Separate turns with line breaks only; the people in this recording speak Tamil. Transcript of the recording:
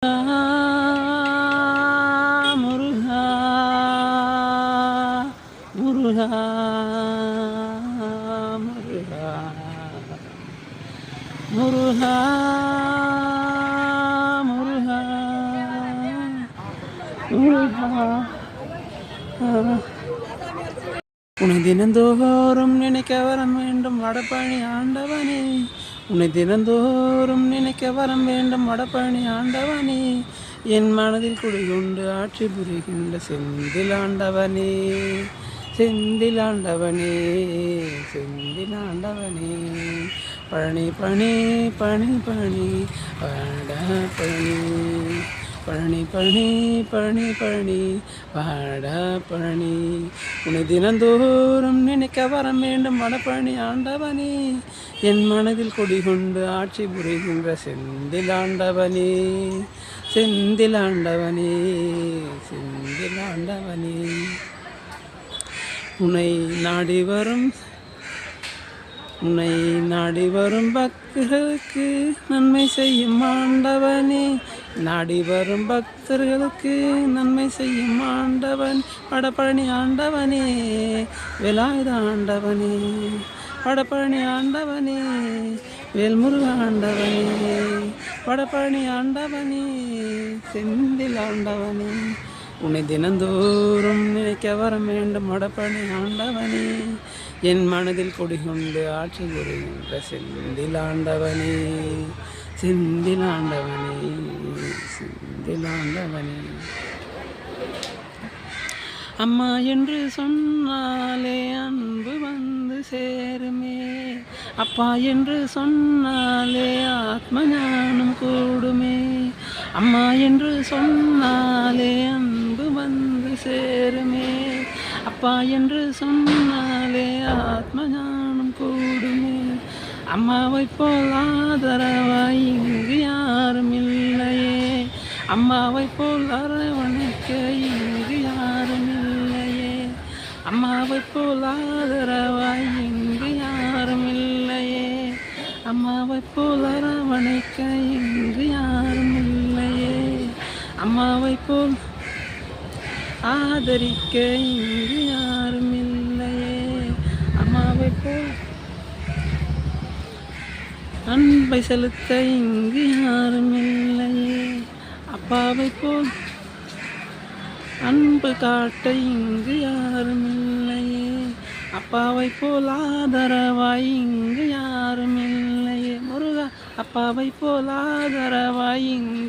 முருகா முருகா முருகா முருகா முருகா முருகா உன்னை தினந்தோறும் நினைக்க வரம் வேண்டும் வடபழனி ஆண்டவனே. உன்னை தினந்தோறும் நினைக்க வரம் வேண்டும் வடபழனி ஆண்டவனே. என் மனதில் குடிகொண்டு ஆட்சி புரிகின்ற செந்திலாண்டவனே, செந்திலாண்டவனே, செந்திலாண்டவனே. பழனி பழனி பழனி பழனி வடபழனி, பழனி பழனி பழனி பழனி வடபழனி. உன்னை தினந்தோறும் நினைக்க வரம் வேண்டும் வடபழனி ஆண்டவனே. என் மனதில் குடிகொண்டு ஆட்சி புரிகின்ற செந்திலாண்டவனே, செந்திலாண்டவனே, செந்திலாண்டவனே. உன்னை நாடி வரும் பக்தர்களுக்கு நன்மை செய்யும் ஆண்டவனே. நாடி வரும் பக்தர்களுக்கு நன்மை செய்யும் ஆண்டவன் வடபழனி ஆண்டவனே, வேலாயுத ஆண்டவனே, வடபழனி ஆண்டவனே, வேல்முருக ஆண்டவனே, வடபழனி ஆண்டவனே, செந்தில் ஆண்டவனே. உன்னை தினந்தோறும் நினைக்க வரம் வேண்டும் வடபழனி ஆண்டவனே. என் மனதில் குடிகொண்டு ஆட்சி புரிகின்ற செந்திலாண்டவனே, செந்திலாண்டவனே, செந்திலாண்டவனே. அம்மா என்று சொன்னாலே அன்பு வந்து சேருமே, அப்பா என்று சொன்னாலே ஆத்ம ஞானம் கூடுமே. அம்மா என்று சொன்னாலே அன்பு வந்து சேருமே, அப்பா என்று சொன்னாலே ஆத்ம ஞானம் கூடுமே. அம்மாவை போல் ஆதரவாய் இங்கு யாரும் இல்லையே, அம்மாவை போல் அரவணைக்க இங்கு யாரும் இல்லையே. அம்மாவை போல் ஆதரவாய் இங்கு யாரும் இல்லையே, அம்மாவை போல் அரவணைக்க இங்கு யாரும் இல்லையே. அம்மாவை போல் ஆதரிக்க இங்கு யாரும் இல்லையே, அம்மாவை போல் அன்பை செலுத்த இங்கு யாரும் இல்லையே. அப்பாவை போல் அன்பு காட்ட இங்கு யாரும் இல்லையே, அப்பாவை போல் ஆதரவாய் இங்கு யாரும் இல்லையே. முருகா, அப்பாவை போல் ஆதரவாய் இங்கு